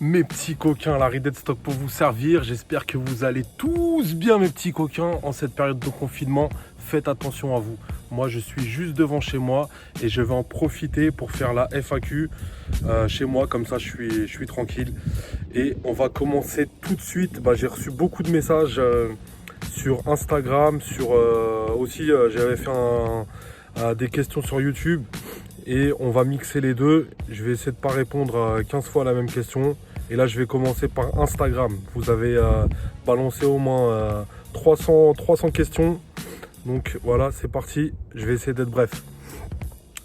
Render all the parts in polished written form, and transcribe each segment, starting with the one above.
Mes petits coquins, Larry Deadstock pour vous servir. J'espère que vous allez tous bien, mes petits coquins, en cette période de confinement. Faites attention à vous. Moi, je suis juste devant chez moi et je vais en profiter pour faire la FAQ chez moi. Comme ça, je suis tranquille. Et on va commencer tout de suite. J'ai reçu beaucoup de messages sur Instagram, j'avais fait des questions sur YouTube. Et on va mixer les deux. Je vais essayer de ne pas répondre 15 fois à la même question. Et là, je vais commencer par Instagram. Vous avez balancé au moins 300 questions. Donc voilà, c'est parti. Je vais essayer d'être bref.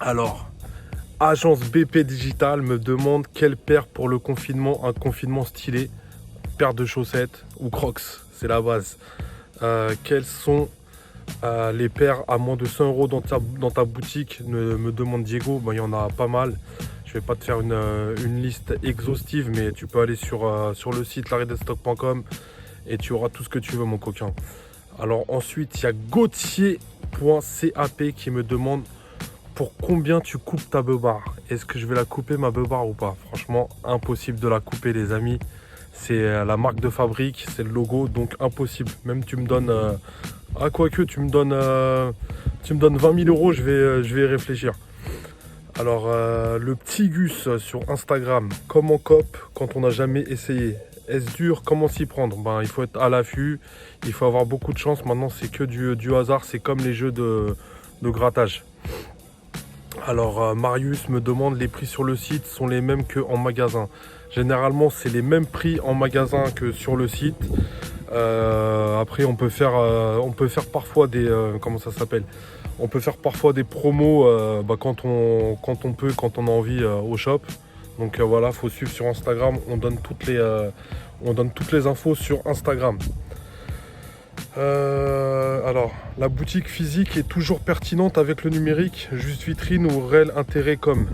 Alors, agence BP Digital me demande quelle paire pour le confinement, un confinement stylé. Paire de chaussettes ou Crocs, c'est la base. Quelles sont les paires à moins de 100 euros dans ta boutique, me demande Diego. Il y en a pas mal. Je vais pas te faire une liste exhaustive, mais tu peux aller sur le site larrydeadstock.com et tu auras tout ce que tu veux, mon coquin. Alors ensuite, il y a Gauthier.cap qui me demande pour combien tu coupes ta beubare. Est-ce que je vais la couper, ma beubare, ou pas? Franchement, impossible de la couper, les amis. C'est la marque de fabrique, c'est le logo, donc impossible. Même tu me donnes... quoique, tu me donnes 20 000 euros, je vais y réfléchir. Alors, le petit Gus sur Instagram, comment cop quand on n'a jamais essayé? Est-ce dur? Comment s'y prendre? Il faut être à l'affût, il faut avoir beaucoup de chance. Maintenant, c'est que du hasard, c'est comme les jeux de grattage. Alors, Marius me demande les prix sur le site sont les mêmes qu'en magasin. Généralement, c'est les mêmes prix en magasin que sur le site. Après, on peut faire parfois des... comment ça s'appelle? On peut faire parfois des promos quand on peut, quand on a envie au shop. Donc voilà, faut suivre sur Instagram. On donne toutes les infos sur Instagram. Alors, la boutique physique est toujours pertinente avec le numérique, juste vitrine ou réel intérêt com.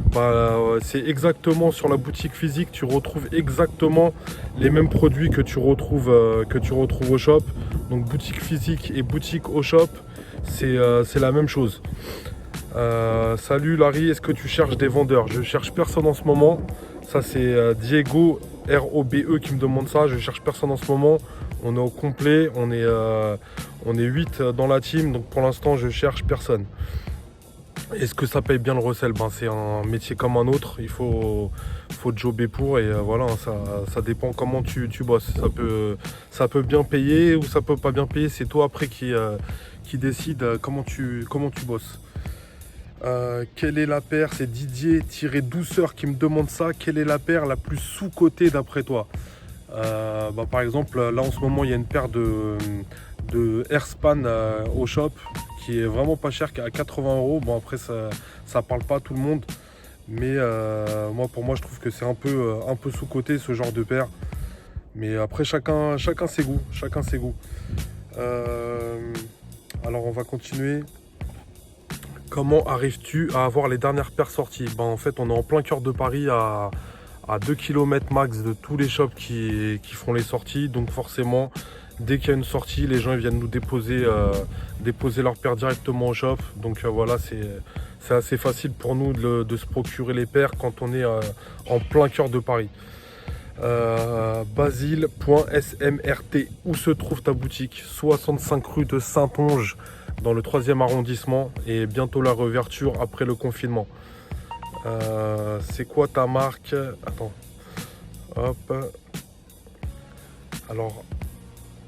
C'est exactement sur la boutique physique, tu retrouves exactement les mêmes produits que tu retrouves au shop. Donc boutique physique et boutique au shop, c'est la même chose. Salut Larry, est-ce que tu cherches des vendeurs? Je cherche personne en ce moment. Ça c'est Diego ROBE qui me demande ça. Je cherche personne en ce moment. On est au complet, on est 8 dans la team, donc pour l'instant je cherche personne. Est-ce que ça paye bien le recel? C'est un métier comme un autre, il faut jobber pour et voilà, ça dépend comment tu bosses. Ça peut bien payer ou ça peut pas bien payer, c'est toi après qui décide comment tu bosses. Quelle est la paire? C'est Didier-Douceur qui me demande ça. Quelle est la paire la plus sous-cotée d'après toi? Par exemple, là en ce moment il y a une paire de Airspan au shop qui est vraiment pas cher, qui est à 80 euros. Bon, après ça parle pas à tout le monde, mais pour moi je trouve que c'est un peu sous-coté ce genre de paire. Mais après chacun ses goûts, alors on va continuer. Comment arrives-tu à avoir les dernières paires sorties? En fait, on est en plein cœur de Paris, à 2 km max de tous les shops qui font les sorties. Donc forcément, dès qu'il y a une sortie, les gens ils viennent nous déposer leur paire directement au shop. Donc voilà, c'est assez facile pour nous de se procurer les paires quand on est en plein cœur de Paris. Basile.smrt, où se trouve ta boutique? 65 rue de Saint-Onge, dans le 3e arrondissement, et bientôt la réouverture après le confinement. C'est quoi ta marque? Attends. Hop. Alors,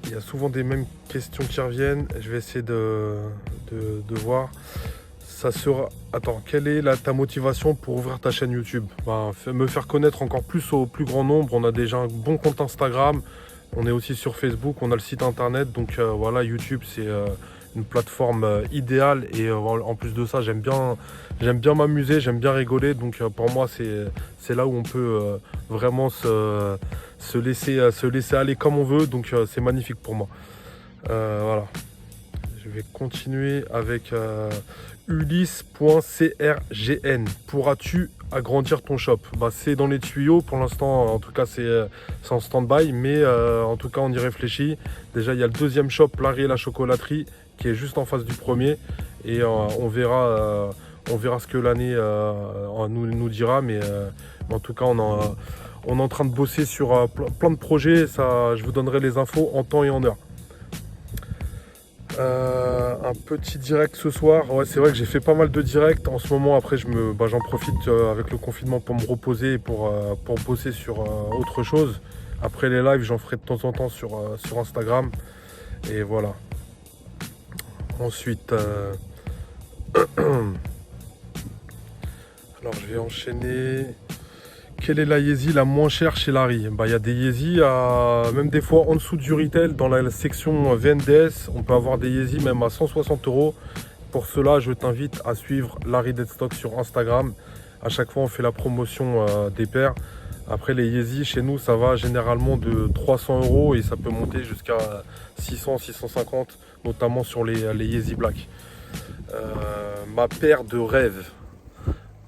il y a souvent des mêmes questions qui reviennent. Je vais essayer de voir. Ça sera... Attends, quelle est ta motivation pour ouvrir ta chaîne YouTube? Me faire connaître encore plus au plus grand nombre. On a déjà un bon compte Instagram. On est aussi sur Facebook. On a le site internet. Donc voilà, YouTube, c'est... une plateforme idéale et en plus de ça j'aime bien m'amuser, j'aime bien rigoler, donc pour moi c'est là où on peut vraiment se laisser aller comme on veut, donc c'est magnifique pour moi. Voilà, je vais continuer avec Ulysse.crgn. Pourras-tu agrandir ton shop? C'est dans les tuyaux pour l'instant, en tout cas c'est en stand-by, mais en tout cas on y réfléchit. Déjà il y a le deuxième shop, Larry et la chocolaterie, qui est juste en face du premier, et on on verra ce que l'année nous dira, mais en tout cas On est en train de bosser sur plein de projets, ça, je vous donnerai les infos en temps et en heure. Un petit direct ce soir. Ouais, c'est vrai que j'ai fait pas mal de directs en ce moment. Après, j'en profite avec le confinement pour me reposer et pour bosser sur autre chose. Après les lives, j'en ferai de temps en temps sur Instagram. Et voilà. Ensuite, alors je vais enchaîner. Quelle est la Yeezy la moins chère chez Larry? Il y a des Yeezy même des fois en dessous du retail, dans la section VNDS. On peut avoir des Yeezy même à 160 euros. Pour cela, je t'invite à suivre Larry Deadstock sur Instagram. À chaque fois, on fait la promotion des paires. Après, les Yeezy, chez nous, ça va généralement de 300 euros et ça peut monter jusqu'à 600, 650, notamment sur les Yeezy Black. Ma paire de rêve.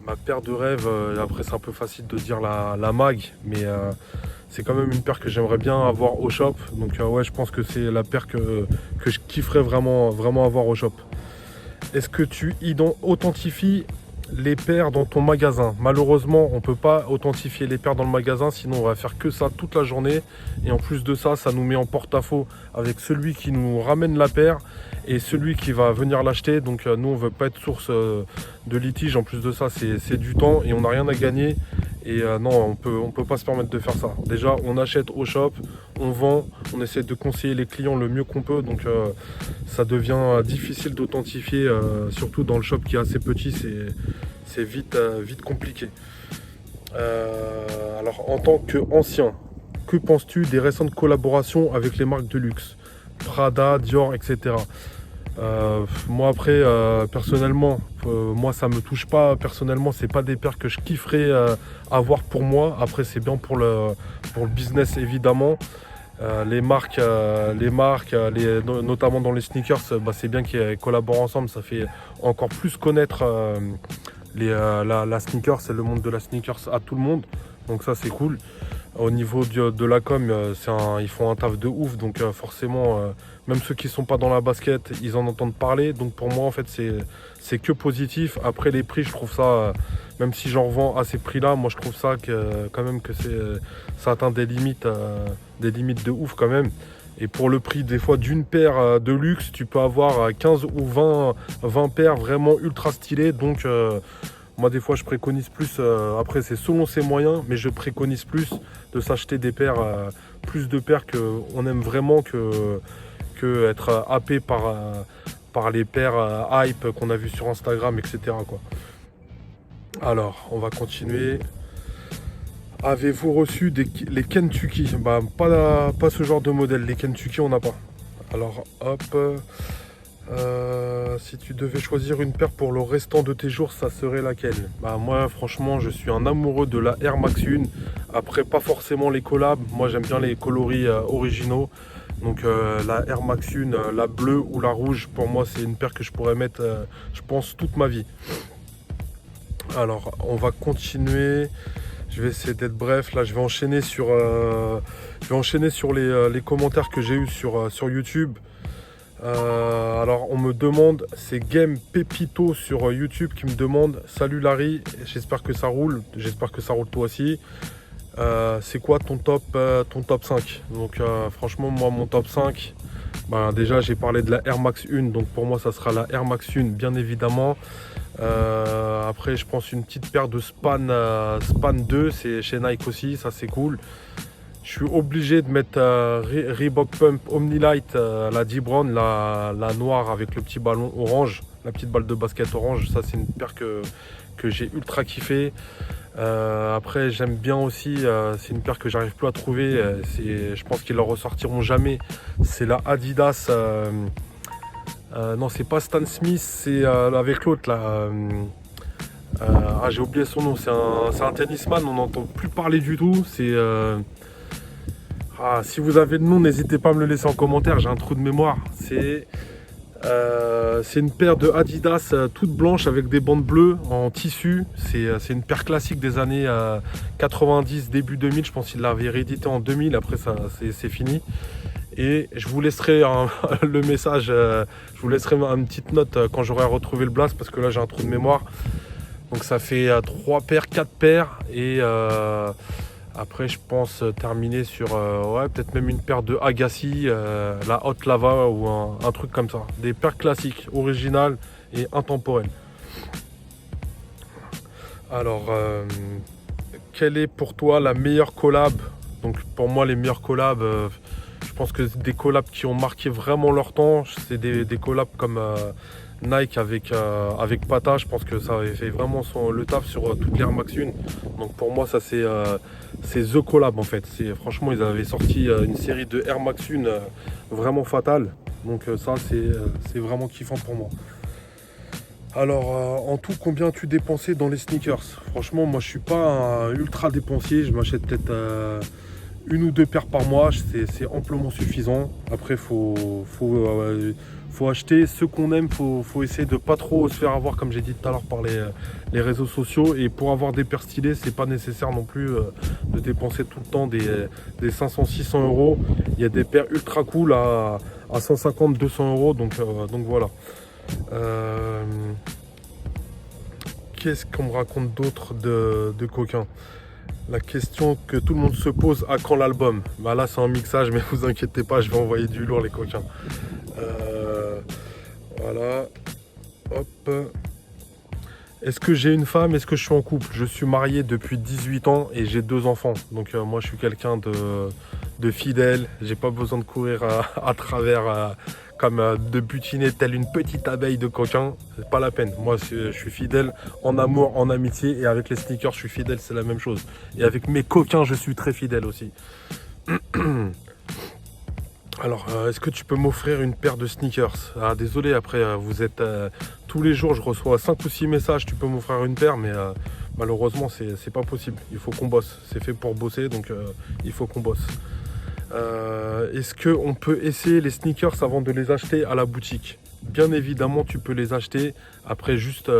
Après c'est un peu facile de dire la mag, mais c'est quand même une paire que j'aimerais bien avoir au shop. Donc ouais, je pense que c'est la paire que je kifferais vraiment avoir au shop. Est-ce que tu authentifies les paires dans ton magasin? Malheureusement, on ne peut pas authentifier les paires dans le magasin, sinon on va faire que ça toute la journée. Et en plus de ça, ça nous met en porte-à-faux avec celui qui nous ramène la paire et celui qui va venir l'acheter. Donc nous, on ne veut pas être source de litige. En plus de ça, c'est du temps et on n'a rien à gagner. Et non, on peut pas se permettre de faire ça. Déjà, on achète au shop, on vend, on essaie de conseiller les clients le mieux qu'on peut. Donc ça devient difficile d'authentifier, surtout dans le shop qui est assez petit, c'est vite compliqué. Alors en tant qu'ancien, que penses-tu des récentes collaborations avec les marques de luxe, Prada, Dior, etc. Moi après personnellement, moi ça me touche pas personnellement, c'est pas des paires que je kifferais avoir pour moi. Après c'est bien pour le business évidemment. Les marques, notamment dans les sneakers, c'est bien qu'ils collaborent ensemble, ça fait encore plus connaître la sneakers, c'est le monde de la sneakers à tout le monde, donc ça c'est cool. Au niveau de la com, ils font un taf de ouf, donc forcément, même ceux qui sont pas dans la basket, ils en entendent parler. Donc pour moi, en fait, c'est que positif. Après les prix, je trouve ça, même si j'en revends à ces prix-là, moi je trouve ça quand même que ça atteint des limites de ouf quand même. Et pour le prix des fois d'une paire de luxe, tu peux avoir 15 ou 20 paires vraiment ultra stylées. Donc moi des fois je préconise plus, après c'est selon ses moyens, mais je préconise plus de s'acheter des paires, plus de paires qu'on aime vraiment que être happé par les paires hype qu'on a vues sur Instagram, etc. quoi. Alors on va continuer. Avez-vous reçu les Kentucky? Pas ce genre de modèle, les Kentucky on n'a pas. Alors hop. Si tu devais choisir une paire pour le restant de tes jours, ça serait laquelle? Moi franchement je suis un amoureux de la Air Max 1. Après pas forcément les collabs, moi j'aime bien les coloris originaux. Donc la Air Max 1, la bleue ou la rouge, pour moi c'est une paire que je pourrais mettre je pense toute ma vie. Alors on va continuer. Je vais essayer d'être bref. Là je vais enchaîner sur les commentaires que j'ai eu sur YouTube. Alors on me demande, c'est Game Pepito sur YouTube qui me demande: salut Larry, j'espère que ça roule, toi aussi. C'est quoi ton top 5? Donc franchement moi mon top 5, déjà j'ai parlé de la Air Max 1, donc pour moi ça sera la Air Max 1 bien évidemment. Après je pense une petite paire de Span 2, c'est chez Nike aussi, ça c'est cool. Je suis obligé de mettre Reebok Pump Omnilight, la D-Brown, la noire avec le petit ballon orange, la petite balle de basket orange. Ça c'est une paire que j'ai ultra kiffé. Après j'aime bien aussi, c'est une paire que j'arrive plus à trouver, je pense qu'ils la ressortiront jamais. C'est la Adidas, non c'est pas Stan Smith, c'est avec l'autre là. J'ai oublié son nom, c'est un tennisman, on n'entend plus parler du tout. Si vous avez le nom, n'hésitez pas à me le laisser en commentaire, j'ai un trou de mémoire. C'est une paire de Adidas toute blanche avec des bandes bleues en tissu. C'est une paire classique des années 90, début 2000. Je pense qu'il l'avait réédité en 2000, après ça c'est fini. Et je vous laisserai le message, je vous laisserai une petite note quand j'aurai retrouvé le blast, parce que là j'ai un trou de mémoire. Donc ça fait 3 paires, 4 paires et Après, je pense terminer sur ouais, peut-être même une paire de Agassi, la Hot Lava ou un truc comme ça. Des paires classiques, originales et intemporelles. Alors, quelle est pour toi la meilleure collab? Donc pour moi, les meilleures collabs, je pense que des collabs qui ont marqué vraiment leur temps, c'est des collabs comme Nike avec Pata. Je pense que ça avait fait vraiment le taf sur toutes les Air Max 1. Donc pour moi, ça c'est The Collab en fait. Franchement, ils avaient sorti une série de Air Max 1 vraiment fatale. Donc ça, c'est vraiment kiffant pour moi. Alors, en tout, combien as-tu dépensé dans les sneakers? Franchement, moi, je suis pas un ultra dépensier. Je m'achète peut-être une ou deux paires par mois. C'est amplement suffisant. Après, faut acheter ce qu'on aime. Faut essayer de pas trop se faire avoir, comme j'ai dit tout à l'heure, par les réseaux sociaux. Et pour avoir des paires stylées, c'est pas nécessaire non plus de dépenser tout le temps des 500-600 euros. Il y a des paires ultra cool à 150-200 euros. Donc voilà. Qu'est-ce qu'on me raconte d'autre de coquin? La question que tout le monde se pose, à quand l'album? Bah là c'est un mixage, mais vous inquiétez pas, je vais envoyer du lourd les coquins. Voilà. Hop. Est-ce que j'ai une femme? Est-ce que je suis en couple? Je suis marié depuis 18 ans et j'ai 2 enfants. Donc moi je suis quelqu'un de fidèle. J'ai pas besoin de courir à travers comme de butiner telle une petite abeille de coquin. C'est pas la peine. Moi je suis fidèle en amour, en amitié, et avec les sneakers je suis fidèle, c'est la même chose. Et avec mes coquins je suis très fidèle aussi. Alors, est-ce que tu peux m'offrir une paire de sneakers? Ah, désolé, après, vous êtes tous les jours, je reçois 5 ou 6 messages, tu peux m'offrir une paire, mais malheureusement, c'est pas possible. Il faut qu'on bosse. C'est fait pour bosser, donc il faut qu'on bosse. Est-ce qu'on peut essayer les sneakers avant de les acheter à la boutique? Bien évidemment, tu peux les acheter. Après, juste,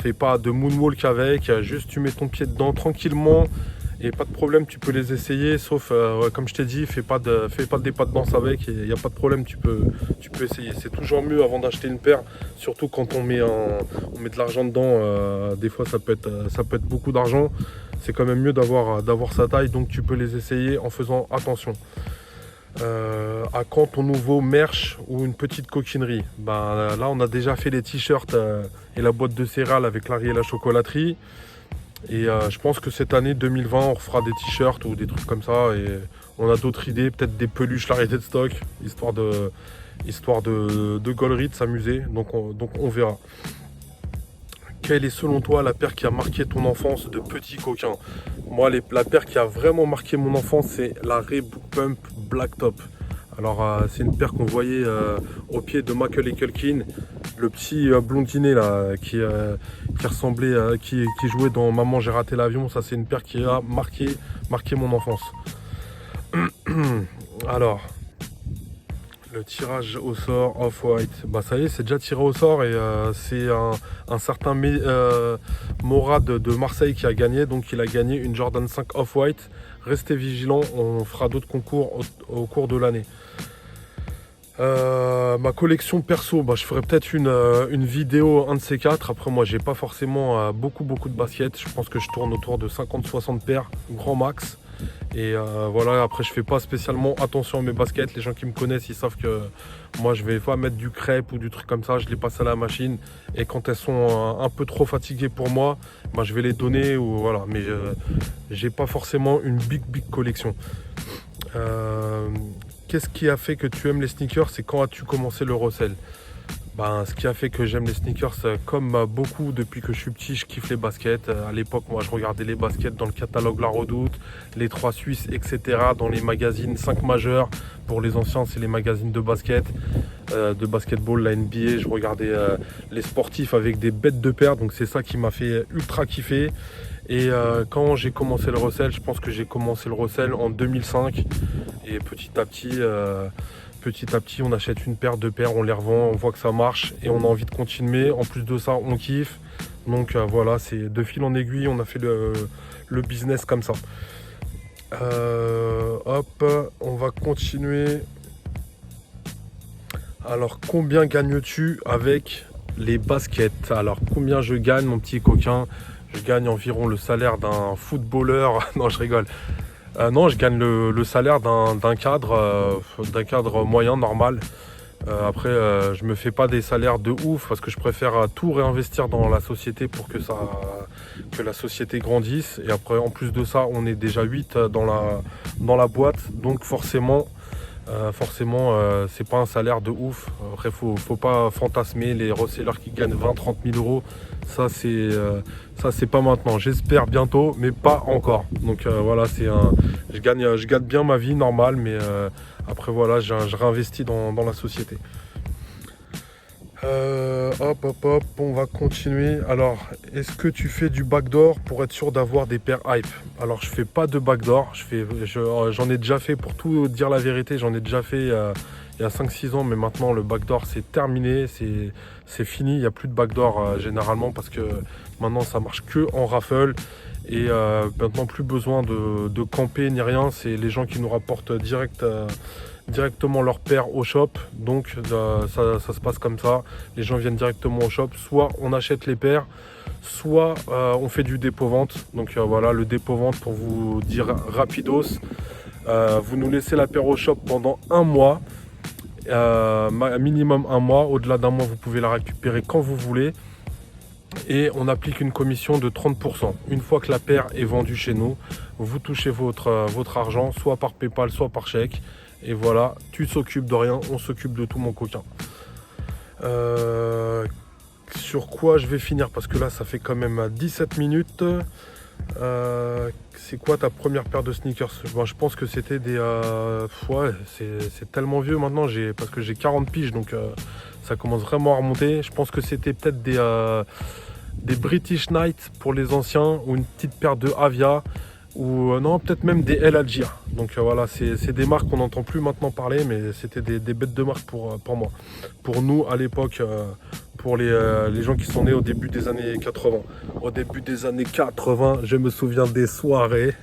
fais pas de moonwalk avec. Juste, tu mets ton pied dedans tranquillement. Et pas de problème, tu peux les essayer, sauf ouais, comme je t'ai dit, fais pas des pas de danse avec, il n'y a pas de problème, tu peux essayer. C'est toujours mieux avant d'acheter une paire, surtout quand on met de l'argent dedans. Des fois ça peut être beaucoup d'argent. C'est quand même mieux d'avoir sa taille, donc tu peux les essayer en faisant attention. À quand ton nouveau merch ou une petite coquinerie? Ben, là on a déjà fait les t-shirts et la boîte de céréales avec Larry et la chocolaterie. Et je pense que cette année 2020, on refera des t-shirts ou des trucs comme ça. Et on a d'autres idées, peut-être des peluches Larry Deadstock, histoire de gaulerie, de s'amuser. Donc on verra. Quelle est selon toi la paire qui a marqué ton enfance de petit coquin? Moi, la paire qui a vraiment marqué mon enfance, c'est la Reebok Pump Black Top. Alors c'est une paire qu'on voyait au pied de Macaulay Culkin, le petit blondinet là qui ressemblait qui jouait dans Maman j'ai raté l'avion. Ça c'est une paire qui a marqué mon enfance. Alors le tirage au sort Off-White, bah ça y est, c'est déjà tiré au sort et c'est un certain Morad de Marseille qui a gagné. Donc il a gagné une Jordan 5 Off-White. Restez vigilants, on fera d'autres concours au cours de l'année. Ma collection perso, bah, je ferai peut-être une vidéo, un de ces quatre. Après moi j'ai pas forcément beaucoup de baskets. Je pense que je tourne autour de 50-60 paires, grand max. Et voilà, après je fais pas spécialement attention à mes baskets. Les gens qui me connaissent, ils savent que moi je vais pas mettre du crêpe ou du truc comme ça. Je les passe à la machine. Et quand elles sont un peu trop fatiguées pour moi, bah, je vais les donner ou voilà. Mais j'ai pas forcément une big collection. Qu'est-ce qui a fait que tu aimes les sneakers? C'est quand as-tu commencé le recel? Ben, ce qui a fait que j'aime les sneakers, comme beaucoup depuis que je suis petit, je kiffe les baskets. À l'époque, moi, je regardais les baskets dans le catalogue La Redoute, les 3 Suisses, etc. Dans les magazines 5 majeurs. Pour les anciens, c'est les magazines de basket, de basketball, la NBA. Je regardais les sportifs avec des bêtes de paires. Donc c'est ça qui m'a fait ultra kiffer. Et quand j'ai commencé le recel, je pense que j'ai commencé le recel en 2005. Et petit à petit, on achète une paire, deux paires, on les revend, on voit que ça marche et on a envie de continuer. En plus de ça, on kiffe. Donc voilà, c'est de fil en aiguille, on a fait le business comme ça. Hop, on va continuer. Alors, combien gagnes-tu avec les baskets? Alors, combien je gagne, mon petit coquin? je gagne environ le salaire d'un footballeur. Non, je rigole. Non, je gagne le salaire d'un cadre moyen, normal. Après, je me fais pas des salaires de ouf parce que je préfère tout réinvestir dans la société pour que la société grandisse. Et après, en plus de ça, on est déjà 8 dans la boîte. Donc forcément, c'est pas un salaire de ouf. Après, faut pas fantasmer les resellers qui gagnent 20-30 000 euros. Ça, c'est pas maintenant. J'espère bientôt, mais pas encore. Donc voilà, je gagne bien ma vie normale, mais après voilà, je réinvestis dans la société. Hop, on va continuer. Alors, est-ce que tu fais du backdoor pour être sûr d'avoir des paires hype? Alors, je fais pas de backdoor. J'en ai déjà fait, pour tout dire la vérité, j'en ai déjà fait il y a 5-6 ans, mais maintenant le backdoor c'est terminé, c'est fini. Il n'y a plus de backdoor généralement parce que maintenant ça marche que en raffle. Et maintenant plus besoin de camper ni rien. C'est les gens qui nous rapportent directement leur paire au shop. Donc ça se passe comme ça. Les gens viennent directement au shop. Soit on achète les paires, soit on fait du dépôt-vente. Donc voilà, le dépôt-vente, pour vous dire rapidos, vous nous laissez la paire au shop pendant un mois. Minimum un mois. Au-delà d'un mois, vous pouvez la récupérer quand vous voulez. Et on applique une commission de 30%. Une fois que la paire est vendue chez nous, vous touchez votre argent, soit par PayPal, soit par chèque. Et voilà, tu t'occupes de rien, on s'occupe de tout, mon coquin. Sur quoi je vais finir? Parce que là, ça fait quand même 17 minutes. C'est quoi ta première paire de sneakers? Bon, je pense que c'était des... ouais, c'est tellement vieux maintenant, parce que j'ai 40 piges, donc ça commence vraiment à remonter. Je pense que c'était peut-être des British Knight pour les anciens, ou une petite paire de Avia, ou non, peut-être même des El Hadjir. Donc voilà, c'est des marques qu'on n'entend plus maintenant parler, mais c'était des bêtes de marque pour moi. Pour nous, à l'époque, pour les gens qui sont nés au début des années 80. Au début des années 80, je me souviens des soirées.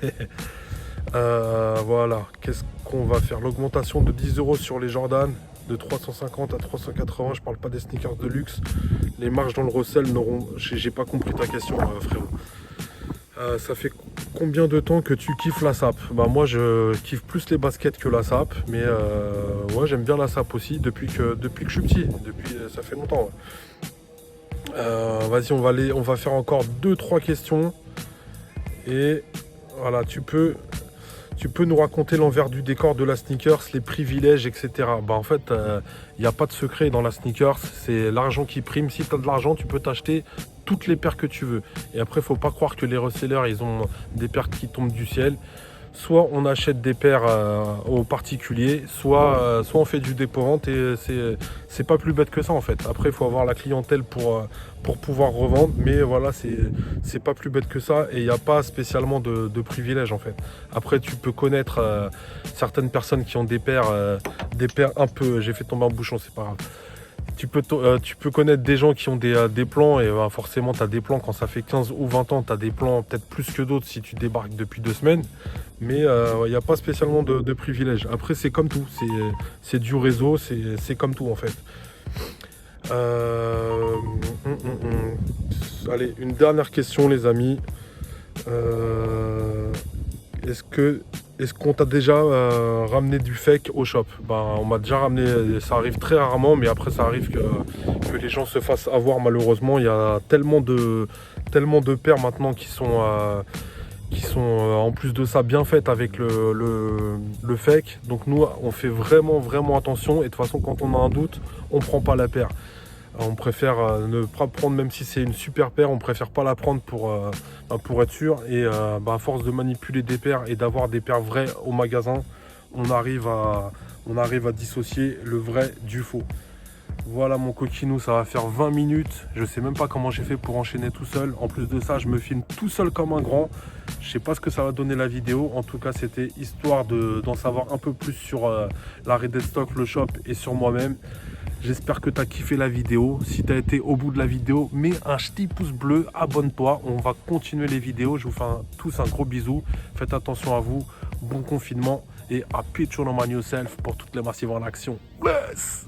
Voilà, qu'est-ce qu'on va faire? L'augmentation de 10 € sur les Jordan, de 350 à 380, je parle pas des sneakers de luxe. Les marges dans le recel n'auront... J'ai pas compris ta question, frérot. Ça fait combien de temps que tu kiffes la SAP? Bah moi je kiffe plus les baskets que la SAP, mais ouais, j'aime bien la SAP aussi depuis que je suis petit, ça fait longtemps. Ouais. Vas-y, on va faire encore 2-3 questions. Et voilà, tu peux nous raconter l'envers du décor de la sneakers, les privilèges, etc. Bah en fait, il n'y a pas de secret dans la sneakers, c'est l'argent qui prime. Si tu as de l'argent, tu peux t'acheter toutes les paires que tu veux. Et après, faut pas croire que les resellers, ils ont des paires qui tombent du ciel. Soit on achète des paires aux particuliers, soit on fait du dépôt-vente, et c'est pas plus bête que ça en fait. Après, il faut avoir la clientèle pour pouvoir revendre, mais voilà, c'est pas plus bête que ça, et il n'y a pas spécialement de privilèges en fait. Après, tu peux connaître certaines personnes qui ont des paires un peu... J'ai fait tomber un bouchon, c'est pas grave. Tu peux connaître des gens qui ont des plans, et forcément tu as des plans quand ça fait 15 ou 20 ans, tu as des plans peut-être plus que d'autres si tu débarques depuis 2 semaines, mais il n'y a pas spécialement de privilèges. Après, c'est comme tout, c'est du réseau, c'est comme tout en fait. Allez, une dernière question les amis. Est-ce qu'on t'a déjà ramené du fake au shop? On m'a déjà ramené, ça arrive très rarement, mais après ça arrive que les gens se fassent avoir malheureusement. Il y a tellement de paires maintenant qui sont en plus de ça bien faites avec le fake. Donc nous, on fait vraiment attention, et de toute façon quand on a un doute, on prend pas la paire. On préfère ne pas prendre, même si c'est une super paire, on préfère pas la prendre pour être sûr. Et à force de manipuler des paires et d'avoir des paires vraies au magasin, on arrive à dissocier le vrai du faux. Voilà mon coquinou, ça va faire 20 minutes. Je sais même pas comment j'ai fait pour enchaîner tout seul. En plus de ça, je me filme tout seul comme un grand. Je sais pas ce que ça va donner la vidéo. En tout cas, c'était histoire d'en savoir un peu plus sur l'arrêt des stocks, le shop et sur moi-même. J'espère que tu as kiffé la vidéo. Si tu as été au bout de la vidéo, mets un petit pouce bleu, abonne-toi. On va continuer les vidéos. Je vous fais tous un gros bisou. Faites attention à vous. Bon confinement. Et à pitch on man yourself pour toutes les massives en action. Yes!